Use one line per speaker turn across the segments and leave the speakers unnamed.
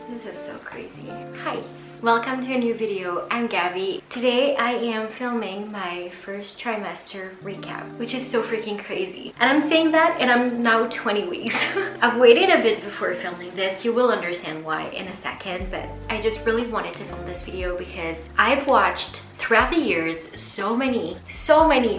This is so crazy. Hi, welcome to a new video. I'm Gabby. Today I am filming my first trimester recap, which is so freaking crazy. And I'm saying that and I'm now 20 weeks. I've waited a bit before filming this. You will understand why in a second, but I just really wanted to film this video because I've watched throughout the years so many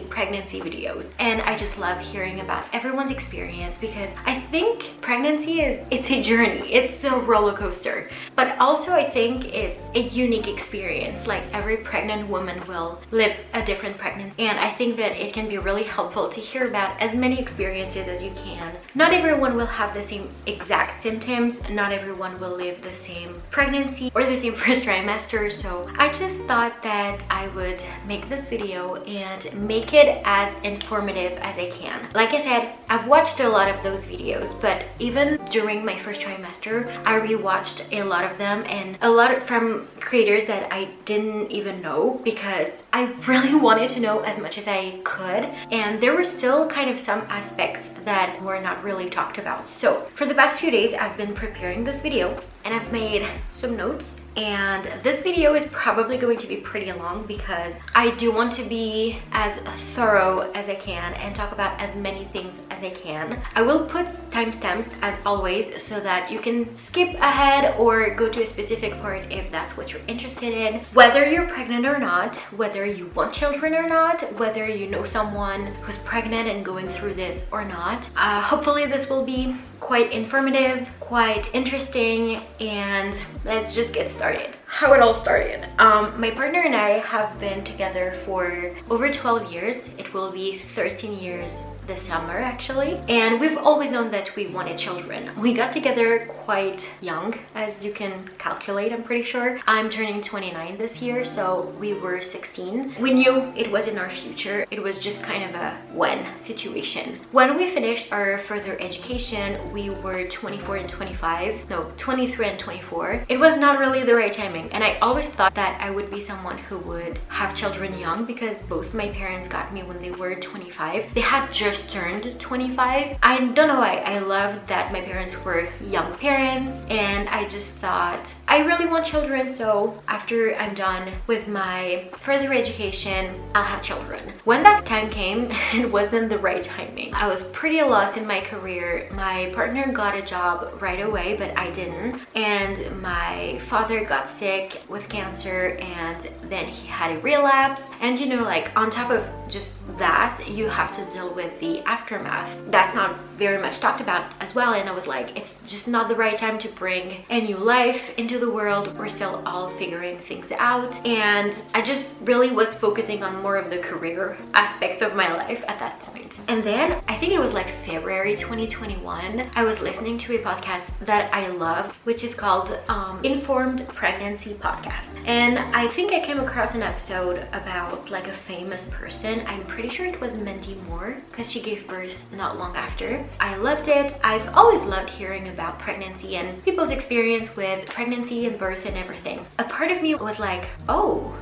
pregnancy videos, and I just love hearing about everyone's experience because I think pregnancy it's a journey, it's a roller coaster, but also I think it's a unique experience. Like every pregnant woman will live a different pregnancy, and I think that it can be really helpful to hear about as many experiences as you can. Not everyone will have the same exact symptoms, not everyone will live the same pregnancy or the same first trimester, so I just thought that I would make this video and make it as informative as I can. Like I said, I've watched a lot of those videos, but even during my first trimester, I rewatched a lot of them, and a lot from creators that I didn't even know because I really wanted to know as much as I could, and there were still kind of some aspects that were not really talked about. So for the past few days, I've been preparing this video and I've made some notes, and this video is probably going to be pretty long because I do want to be as thorough as I can and talk about as many things as I can. I will put timestamps as always so that you can skip ahead or go to a specific part if that's what you're interested in. Whether you're pregnant or not, whether you want children or not, whether you know someone who's pregnant and going through this or not. Hopefully this will be quite informative, quite interesting, and let's just get started. How it all started. My partner and I have been together for over 12 years. It will be 13 years this summer actually, and we've always known that we wanted children. We got together quite young, as you can calculate, I'm pretty sure. I'm turning 29 this year, so we were 16. We knew it was in our future. It was just kind of a when situation. When we finished our further education, we were 24 and 25, no, 23 and 24. It was not really the right timing, and I always thought that I would be someone who would have children young because both my parents got me when they were 25. They had just turned 25. I don't know why, I loved that my parents were young parents, and I just thought I really want children, so after I'm done with my further education, I'll have children. When that time came, it wasn't the right timing. I was pretty lost in my career. My partner got a job right away, but I didn't, and my father got sick with cancer, and then he had a relapse, and you know, like on top of just that, you have to deal with the aftermath. That's not very much talked about as well, and I was like, it's just not the right time to bring a new life into the world. We're still all figuring things out, and I just really was focusing on more of the career aspects of my life at that point. And then I think it was like February 2021, I was listening to a podcast that I love, which is called Informed Pregnancy Podcast, and I think I came across an episode about like a famous person. I'm pretty sure it was Mandy Moore because she gave birth not long after. I loved it. I've always loved hearing about pregnancy and people's experience with pregnancy and birth and everything. A part of me was like, oh.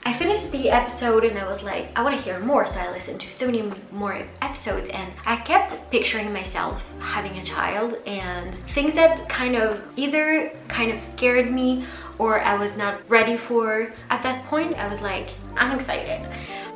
I finished the episode and I was like, I want to hear more, so I listened to so many more episodes, and I kept picturing myself having a child, and things that either kind of scared me or I was not ready for. At that point, I was like, I'm excited.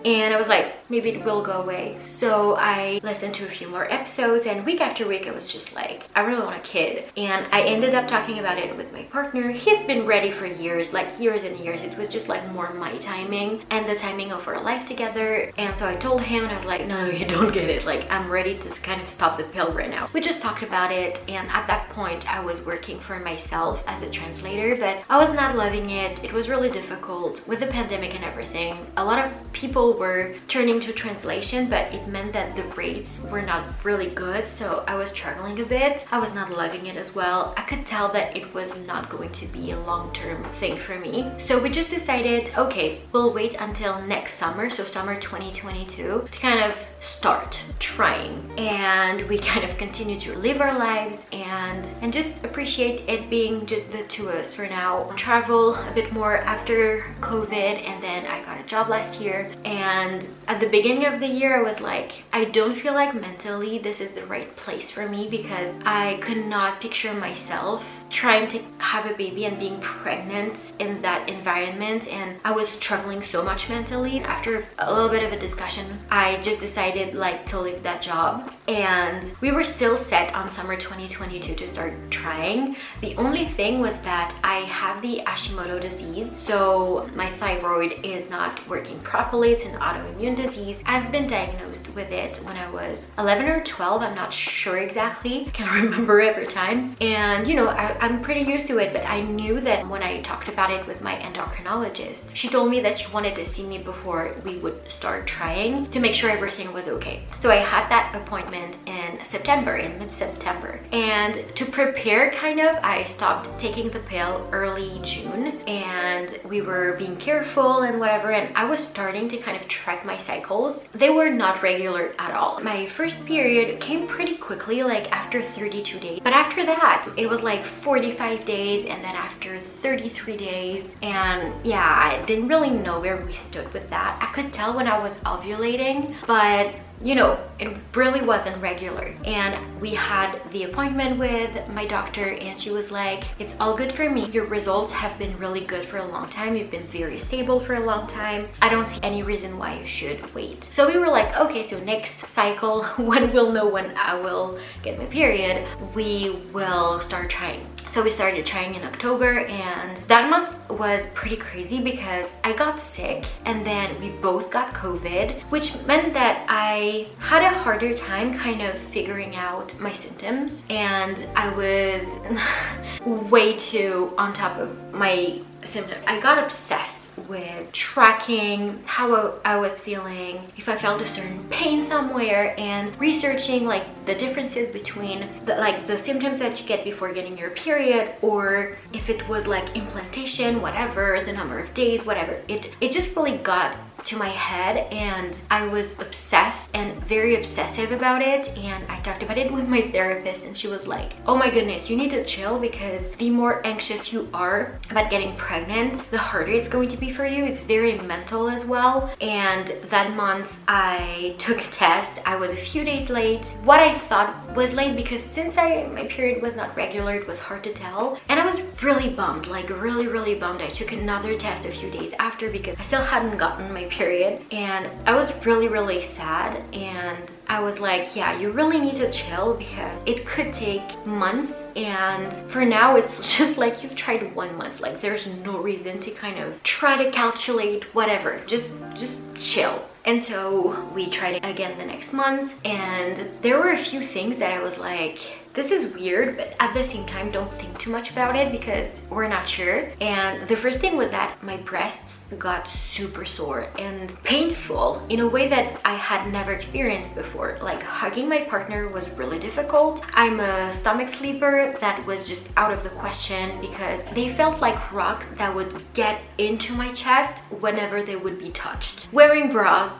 And I was like, maybe it will go away. So I listened to a few more episodes, and week after week, I was just like, I really want a kid. And I ended up talking about it with my partner. He's been ready for years, like years and years. It was just like more my timing and the timing of our life together. And so I told him, and I was like, no, you don't get it. Like, I'm ready to kind of stop the pill right now. We just talked about it, and at that point, I was working for myself as a translator, but I was not loving it. It was really difficult with the pandemic and everything. A lot of people were turning to translation, but it meant that the rates were not really good, so I was struggling a bit. I was not loving it as well. I could tell that it was not going to be a long-term thing for me. So we just decided, okay, we'll wait until next summer, so summer 2022, to kind of start trying. And we kind of continue to live our lives and just appreciate it being just the two of us for now. Travel a bit more after COVID, and then I got a job last year, and at the beginning of the year I was like, I don't feel like mentally this is the right place for me, because I could not picture myself trying to have a baby and being pregnant in that environment, and I was struggling so much mentally. After a little bit of a discussion, I just decided like to leave that job, and we were still set on summer 2022 to start trying. The only thing was that I have the Hashimoto disease, so my thyroid is not working properly. It's an autoimmune disease. I've been diagnosed with it when I was 11 or 12. I'm not sure exactly. I can't remember every time. And you know, I'm pretty used to it, but I knew that when I talked about it with my endocrinologist, she told me that she wanted to see me before we would start trying to make sure everything was okay. So I had that appointment in September, in mid-September. And to prepare kind of, I stopped taking the pill early June, and we were being careful and whatever, and I was starting to kind of track my cycles. They were not regular at all. My first period came pretty quickly, like after 32 days. But after that, it was like 45 days, and then after 33 days. And yeah, I didn't really know where we stood with that. I could tell when I was ovulating, but you know, it really wasn't regular. And we had the appointment with my doctor, and she was like, it's all good for me. Your results have been really good for a long time. You've been very stable for a long time. I don't see any reason why you should wait. So we were like, okay, so next cycle, when we'll know when I will get my period, we will start trying. So we started trying in October, and that month was pretty crazy because I got sick, and then we both got COVID, which meant that I had a harder time kind of figuring out my symptoms, and I was way too on top of my symptoms. I got obsessed with tracking how I was feeling, if I felt a certain pain somewhere, and researching like the differences between the symptoms that you get before getting your period, or if it was like implantation, whatever, the number of days, whatever. It just really got to my head, and I was obsessed and very obsessive about it. And I talked about it with my therapist, and she was like, oh my goodness, you need to chill, because the more anxious you are about getting pregnant, the harder it's going to be for you. It's very mental as well. And that month I took a test. I was a few days late. What I thought was late, because since my period was not regular, it was hard to tell, and I was really bummed, like really bummed. I took another test a few days after because I still hadn't gotten my period, and I was really sad. And I was like, yeah, you really need to chill, because it could take months, and for now it's just like you've tried 1 month. Like there's no reason to kind of try to calculate whatever. Just chill. And so we tried it again the next month, and there were a few things that I was like, this is weird, but at the same time, don't think too much about it because we're not sure. And the first thing was that my breasts got super sore and painful in a way that I had never experienced before. Like hugging my partner was really difficult. I'm a stomach sleeper. That was just out of the question, because they felt like rocks that would get into my chest whenever they would be touched. Wearing bras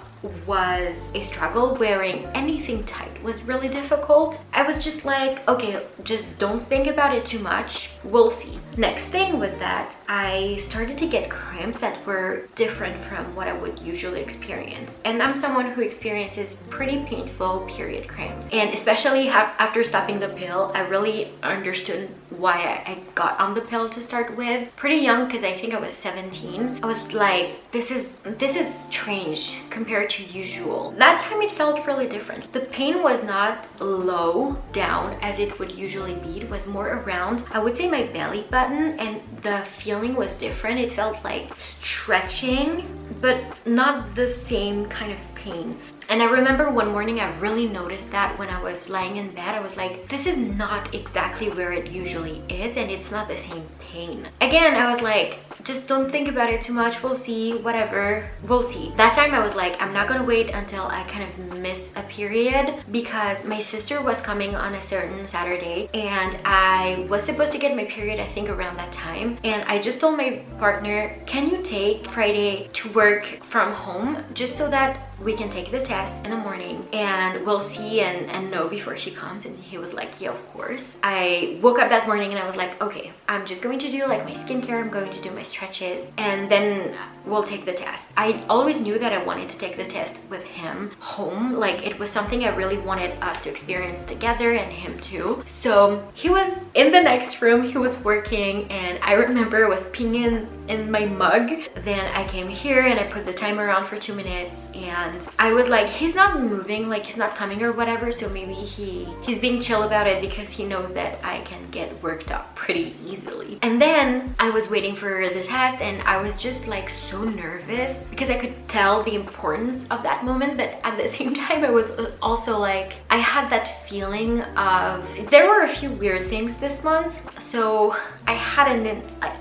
was a struggle. Wearing anything tight was really difficult. I was just like, okay, just don't think about it too much, we'll see. Next thing was that I started to get cramps that were different from what I would usually experience, and I'm someone who experiences pretty painful period cramps, and especially after stopping the pill, I really understood why I got on the pill to start with. Pretty young, because I think I was 17. I was like, this is strange compared to usual. That time it felt really different. The pain was not low down as it would usually be. It was more around, I would say, my belly button, and the feeling was different. It felt like stretching, but not the same kind of pain. And I remember one morning I really noticed that when I was lying in bed. I was like, this is not exactly where it usually is, and it's not the same pain. Again, I was like, just don't think about it too much, we'll see, whatever, we'll see. That time I was like, I'm not gonna wait until I kind of miss a period, because my sister was coming on a certain Saturday, and I was supposed to get my period I think around that time. And I just told my partner, can you take Friday to work from home just so that we can take the test test in the morning and we'll see and know before she comes. And he was like, yeah, of course. I woke up that morning and I was like, okay, I'm just going to do like my skincare, I'm going to do my stretches, and then we'll take the test. I always knew that I wanted to take the test with him home. Like, it was something I really wanted us to experience together, and him too. So he was in the next room, he was working, and I remember I was peeing in my mug. Then I came here and I put the timer on for 2 minutes, and I was like, he's not moving, like he's not coming or whatever, so maybe he's being chill about it because he knows that I can get worked up pretty easily. And then I was waiting for the test and I was just like so nervous because I could tell the importance of that moment, but at the same time I was also like, I had that feeling of, there were a few weird things this month, so I had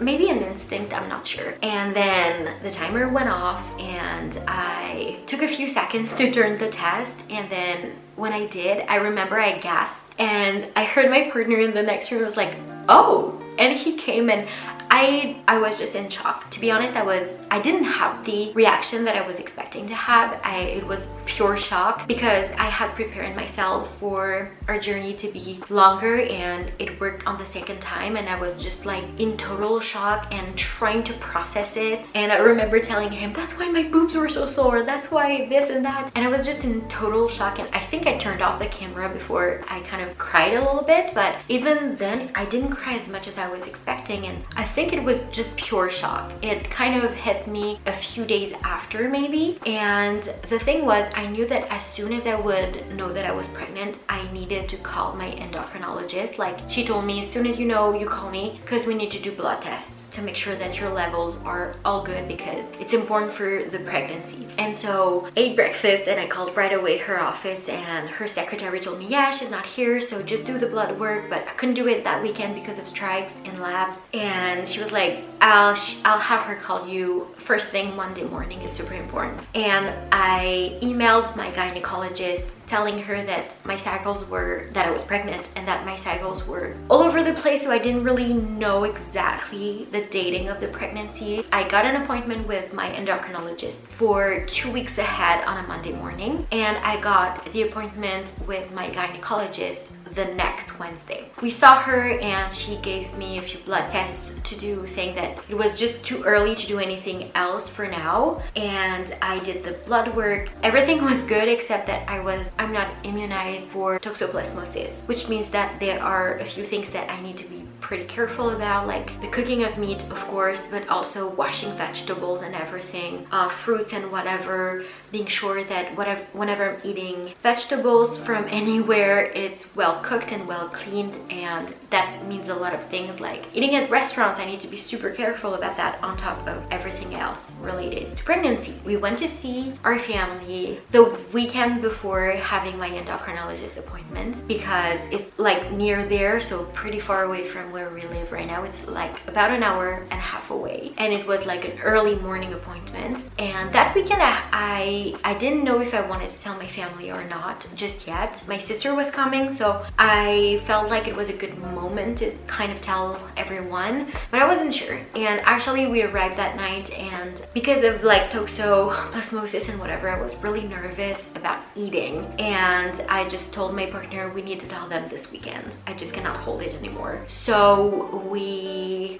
maybe an instinct, I'm not sure. And then the timer went off and I took a few seconds to turn the test, and then when I did, I remember I gasped and I heard my partner in the next room was like, oh, and he came, and I was just in shock. To be honest, I didn't have the reaction that I was expecting to have. It was pure shock because I had prepared myself for our journey to be longer, and it worked on the second time, and I was just like in total shock and trying to process it. And I remember telling him, that's why my boobs were so sore, that's why this and that, and I was just in total shock. And I think I turned off the camera before I kind of cried a little bit, but even then I didn't cry as much as I was expecting, and I think it was just pure shock. It kind of hit me a few days after maybe, and the thing was, I knew that as soon as I would know that I was pregnant, I needed to call my endocrinologist. Like, she told me, as soon as you know, you call me, because we need to do blood tests to make sure that your levels are all good, because it's important for the pregnancy. And so I ate breakfast and I called right away her office, and her secretary told me, yeah, she's not here, so just do the blood work. But I couldn't do it that weekend because of strikes in labs, and she was like, I'll have her call you first thing Monday morning, it's super important. And I emailed my gynecologist telling her that my cycles were, that I was pregnant, and that my cycles were all over the place, so I didn't really know exactly the dating of the pregnancy. I got an appointment with my endocrinologist for 2 weeks ahead on a Monday morning, and I got the appointment with my gynecologist the next Wednesday. We saw her and she gave me a few blood tests to do, saying that it was just too early to do anything else for now. And I did the blood work. Everything was good except that I'm not immunized for toxoplasmosis, which means that there are a few things that I need to be pretty careful about, like the cooking of meat, of course, but also washing vegetables and everything, fruits and whatever, being sure that whenever I'm eating vegetables from anywhere, it's well cooked and well cleaned. And that means a lot of things, like eating at restaurants, I need to be super careful about that on top of everything else related to pregnancy. We went to see our family the weekend before having my endocrinologist appointment, because it's like near there, so pretty far away from where we live right now. It's like about an hour and a half away, and it was like an early morning appointment. And that weekend I didn't know if I wanted to tell my family or not just yet. My sister was coming, so I felt like it was a good moment to kind of tell everyone, but I wasn't sure. And actually we arrived that night, and because of like toxoplasmosis and whatever, I was really nervous about eating, and I just told my partner, we need to tell them this weekend, I just cannot hold it anymore. So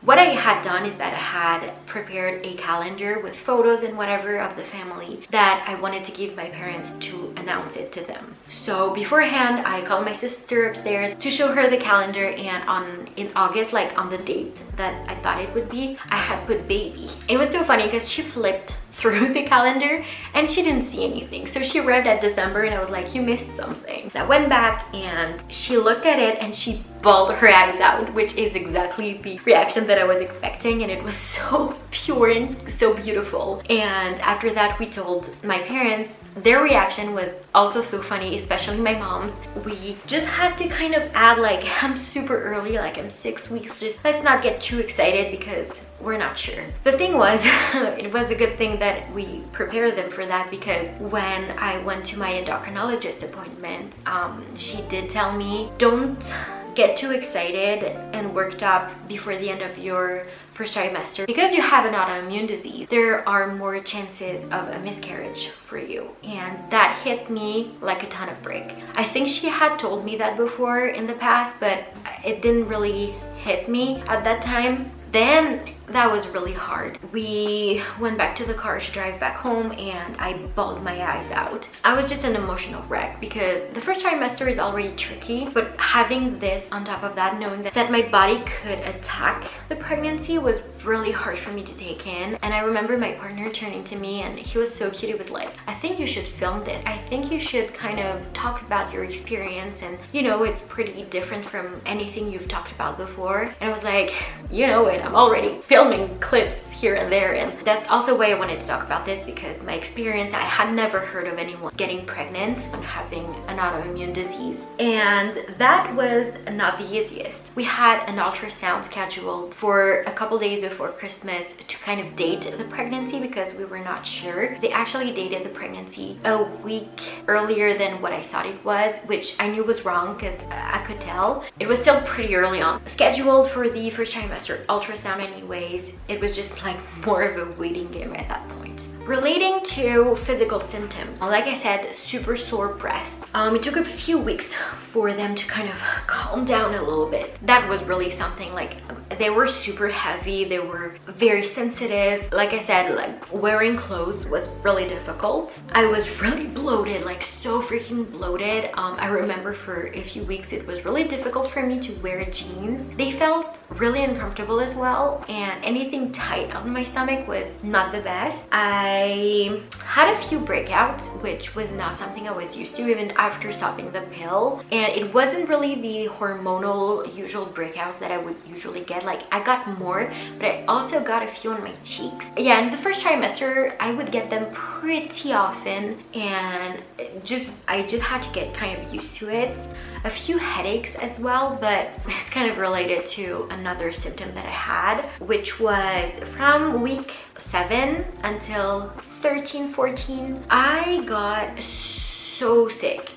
what I had done is that I had prepared a calendar with photos and whatever of the family that I wanted to give my parents to announce it to them. So beforehand, I called my sister upstairs to show her the calendar, and in August, like on the date that I thought it would be, I had put baby. It was so funny because she flipped through the calendar and she didn't see anything. So she arrived at December and I was like, you missed something. And I went back and she looked at it and she bawled her eyes out, which is exactly the reaction that I was expecting, and it was so pure and so beautiful. And after that, we told my parents. Their reaction was also so funny, especially my mom's. We just had to kind of add like, I'm super early, like I'm 6 weeks, just let's not get too excited because we're not sure. The thing was, it was a good thing that we prepared them for that, because when I went to my endocrinologist appointment, she did tell me, don't get too excited and worked up before the end of your first trimester. Because you have an autoimmune disease, there are more chances of a miscarriage for you, and that hit me like a ton of brick. I think she had told me that before in the past, but it didn't really hit me at that time. Then that was really hard. We went back to the car to drive back home, and I bawled my eyes out. I was just an emotional wreck because the first trimester is already tricky, but having this on top of that, knowing that my body could attack the pregnancy, was really hard for me to take in. And I remember my partner turning to me, and he was so cute. He was like, I think you should film this. I think you should kind of talk about your experience, and you know, it's pretty different from anything you've talked about before. And I was like, you know it, I'm already filming clips here and there. And that's also why I wanted to talk about this, because my experience, I had never heard of anyone getting pregnant and having an autoimmune disease, and that was not the easiest. We had an ultrasound scheduled for a couple days before Christmas to kind of date the pregnancy, because we were not sure. They actually dated the pregnancy a week earlier than what I thought it was, which I knew was wrong because I could tell. It was still pretty early on. Scheduled for the first trimester ultrasound anyways. It was just like more of a waiting game at that point. Relating to physical symptoms, like I said, super sore breasts. It took a few weeks for them to kind of calm down a little bit. That was really something. Like, they were super heavy, they were very sensitive. Like I said, like wearing clothes was really difficult. I was really bloated, like so freaking bloated. I remember for a few weeks it was really difficult for me to wear jeans. They felt really uncomfortable as well, and anything tight on my stomach was not the best. I had a few breakouts, which was not something I was used to even after stopping the pill, and it wasn't really the hormonal usual breakouts that I would usually get. Like, I got more, but I also got a few on my cheeks. Yeah, in the first trimester I would get them pretty often, and I just had to get kind of used to it. A few headaches as well, but it's kind of related to another symptom that I had, which was from week 7 until 13, 14. I got so sick.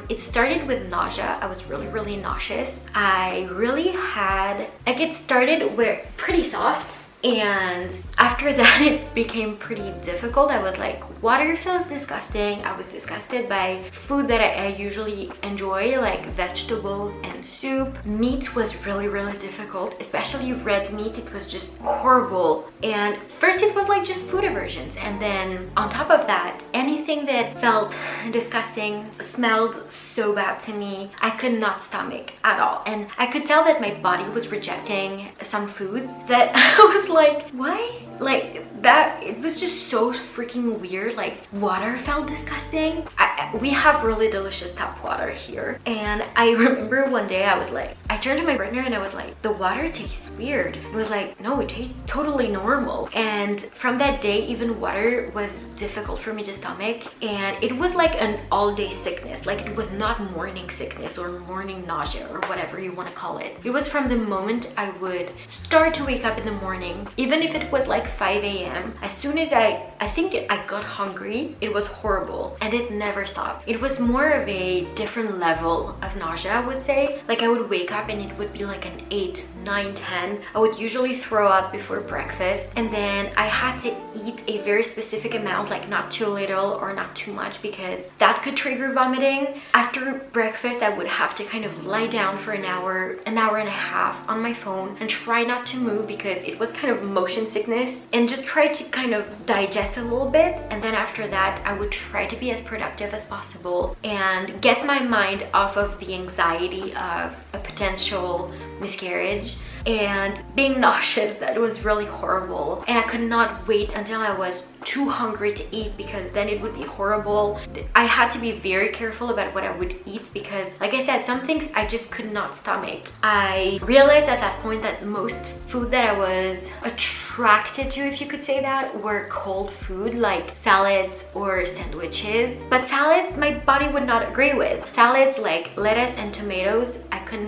It started with nausea. I was really nauseous. I really had, like, it started where pretty soft, and after that it became pretty difficult. I was like, water feels disgusting. I was disgusted by food that I usually enjoy, like vegetables and soup. Meat was really difficult, especially red meat. It was just horrible. And first it was like just food aversions, and then on top of that, anything that felt disgusting, smelled so bad to me, I could not stomach at all. And I could tell that my body was rejecting some foods that I was like, why? Like that, it was just so freaking weird. Like, water felt disgusting. We have really delicious tap water here, and I remember one day I was like, I turned to my partner and I was like, the water tastes weird. It was like, no, it tastes totally normal. And from that day, even water was difficult for me to stomach, and it was like an all-day sickness. Like, it was not morning sickness or morning nausea or whatever you want to call it. It was from the moment I would start to wake up in the morning, even if it was like 5 a.m. As soon as I think I got hungry, it was horrible, and it never stopped. It was more of a different level of nausea, I would say. Like, I would wake up and it would be like an 8, 9, 10. I would usually throw up before breakfast, and then I had to eat a very specific amount, like not too little or not too much, because that could trigger vomiting. After breakfast, I would have to kind of lie down for an hour and a half on my phone and try not to move, because it was kind of motion sickness, and just try to kind of digest a little bit. And then after that, I would try to be as productive as possible and get my mind off of the anxiety of a potential miscarriage and being nauseous. That was really horrible, and I could not wait until I was too hungry to eat, because then it would be horrible. I had to be very careful about what I would eat, because like I said, some things I just could not stomach. I realized at that point that most food that I was attracted to, if you could say that, were cold food, like salads or sandwiches. But salads, my body would not agree with. Salads like lettuce and tomatoes, I could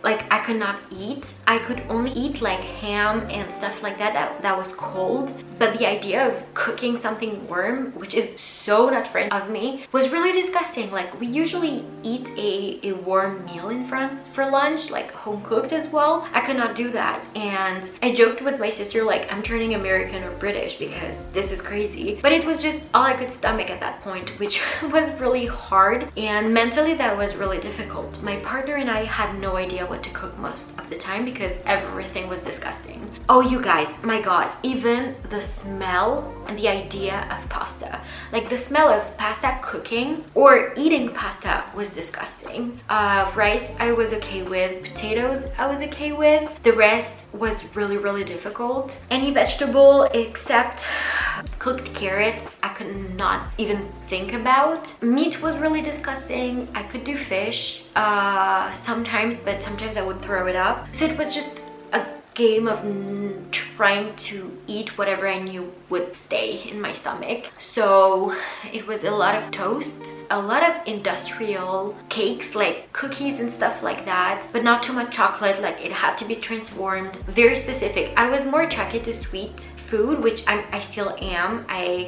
I could not eat. I could only eat like ham and stuff like that was cold. But the idea of cooking something warm, which is so not French of me, was really disgusting. Like, we usually eat a warm meal in France for lunch, like home cooked as well. I could not do that. And I joked with my sister, like, I'm turning American or British because this is crazy. But it was just all I could stomach at that point, which was really hard. And mentally that was really difficult. My partner and I had no idea what to cook most of the time because everything was disgusting. Oh, you guys, my god, even the smell and the idea of pasta, like the smell of pasta cooking or eating pasta was disgusting. Rice I was okay with, potatoes I was okay with, the rest was really difficult. Any vegetable except cooked carrots I could not even think about. Meat was really disgusting. I could do fish sometimes, but sometimes I would throw it up. So it was just a game of trying to eat whatever I knew would stay in my stomach. So it was a lot of toast, a lot of industrial cakes like cookies and stuff like that, but not too much chocolate. Like, it had to be transformed, very specific. I was more attracted to sweet food, which I still am.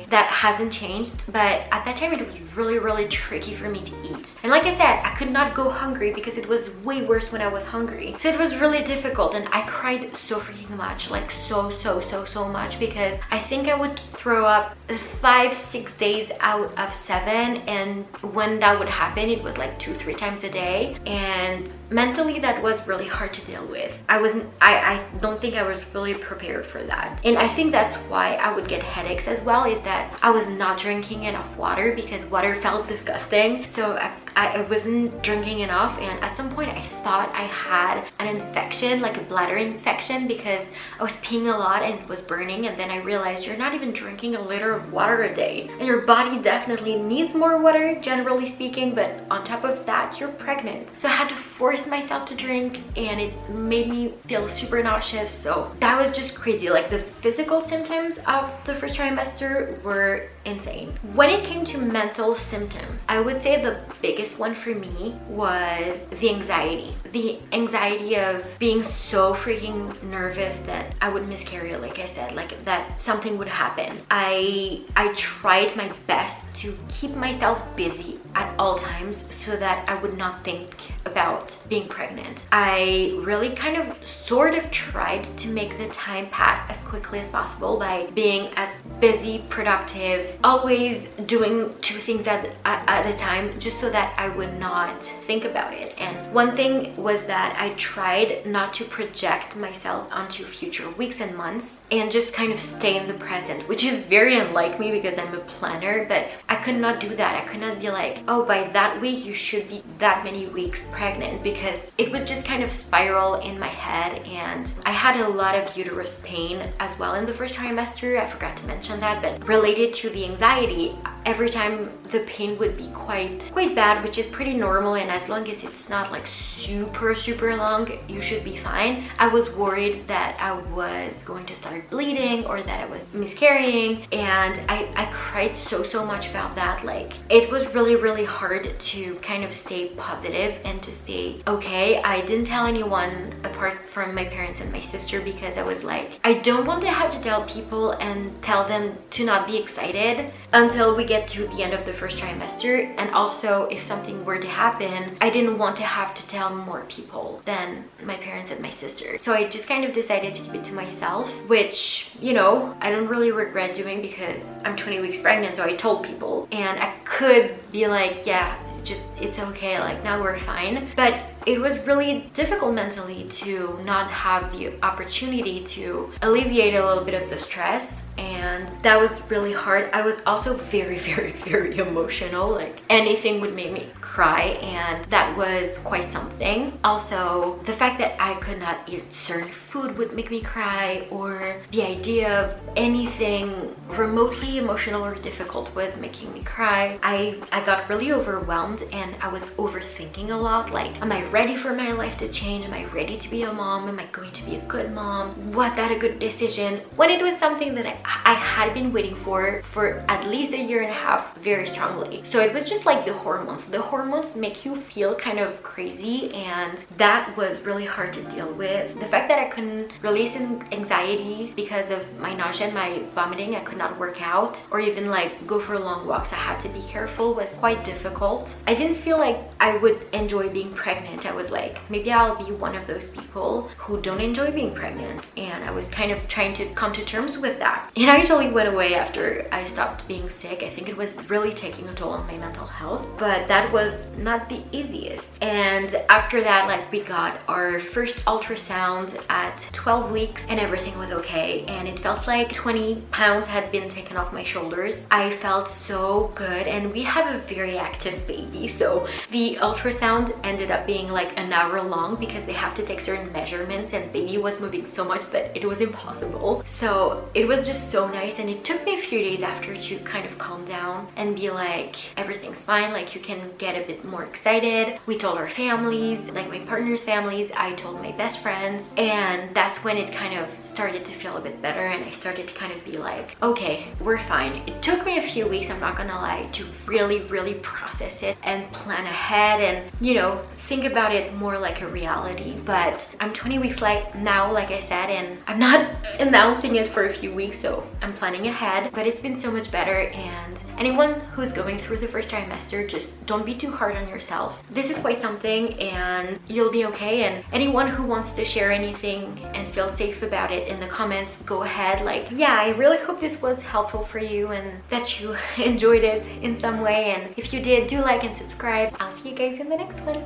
That hasn't changed, but at that time it was really tricky for me to eat. And like I said, I could not go hungry because it was way worse when I was hungry. So it was really difficult, and I cried so freaking much, like so much, because I think I would throw up 5-6 days out of 7, and when that would happen it was like 2-3 times a day, and mentally that was really hard to deal with. I don't think I was really prepared for that. And I think that's why I would get headaches as well, is that I was not drinking enough water because water felt disgusting. So I wasn't drinking enough, and at some point I thought I had an infection, like a bladder infection, because I was peeing a lot and it was burning. And then I realized you're not even drinking a liter of water a day, and your body definitely needs more water, generally speaking, but on top of that you're pregnant. So I had to force myself to drink, and it made me feel super nauseous. So that was just crazy. Like, the physical symptoms of the first trimester were insane. When it came to mental symptoms, I would say the biggest one for me was the anxiety. The anxiety of being so freaking nervous that I would miscarry, like I said, like that something would happen. I tried my best to keep myself busy at all times so that I would not think about being pregnant. I really kind of sort of tried to make the time pass as quickly as possible by being as busy, productive, always doing 2 things at a time, just so that I would not think about it. And one thing was that I tried not to project myself onto future weeks and months, and just kind of stay in the present, which is very unlike me because I'm a planner. But I could not do that. I could not be like, oh, by that week you should be that many weeks pregnant, because it would just kind of spiral in my head. And I had a lot of uterus pain as well in the first trimester. I forgot to mention that, but related to the anxiety, every time the pain would be quite bad, which is pretty normal, and as long as it's not like super long, you should be fine. I was worried that I was going to start bleeding or that I was miscarrying, and I cried so much about that. Like, it was really hard to kind of stay positive and to stay okay. I didn't tell anyone apart from my parents and my sister, because I was like, I don't want to have to tell people and tell them to not be excited until we get to the end of the first trimester. And also, if something were to happen, I didn't want to have to tell more people than my parents and my sister. So I just kind of decided to keep it to myself, which, you know, I don't really regret doing because I'm 20 weeks pregnant. So I told people, and I could be like, yeah, just, it's okay, like now we're fine. But it was really difficult mentally to not have the opportunity to alleviate a little bit of the stress, and that was really hard. I was also very emotional. Like, anything would make me cry, and that was quite something. Also, the fact that I could not eat certain food would make me cry, or the idea of anything remotely emotional or difficult was making me cry. I got really overwhelmed, and I was overthinking a lot. Like, am I ready for my life to change? Am I ready to be a mom? Am I going to be a good mom? Was that a good decision? When it was something that I had been waiting for at least a year and a half very strongly. So it was just like the hormones make you feel kind of crazy, and that was really hard to deal with. The fact that I couldn't release anxiety because of my nausea and my vomiting, I could not work out or even like go for long walks. I had to be careful, was quite difficult. I didn't feel like I would enjoy being pregnant. I was like, maybe I'll be one of those people who don't enjoy being pregnant, and I was kind of trying to come to terms with that. It actually went away after I stopped being sick. I think it was really taking a toll on my mental health, but that was not the easiest. And after that, like, we got our first ultrasound at 12 weeks and everything was okay, and it felt like 20 pounds had been taken off my shoulders. I felt so good, and we have a very active baby, so the ultrasound ended up being like an hour long because they have to take certain measurements, and baby was moving so much that it was impossible. So it was just so nice, and it took me a few days after to kind of calm down and be like, everything's fine, like you can get a bit more excited. We told our families, like my partner's families, I told my best friends, and that's when it kind of started to feel a bit better, and I started to kind of be like, okay, we're fine. It took me a few weeks, I'm not gonna lie, to really process it and plan ahead and, you know, think about it more like a reality. But I'm 20 weeks now, like I said, and I'm not announcing it for a few weeks, so I'm planning ahead. But it's been so much better, and anyone who's going through the first trimester, just don't be too hard on yourself. This is quite something, and you'll be okay. And anyone who wants to share anything and feel safe about it in the comments, go ahead. Like, yeah, I really hope this was helpful for you and that you enjoyed it in some way, and if you did, do like and subscribe. I'll see you guys in the next one.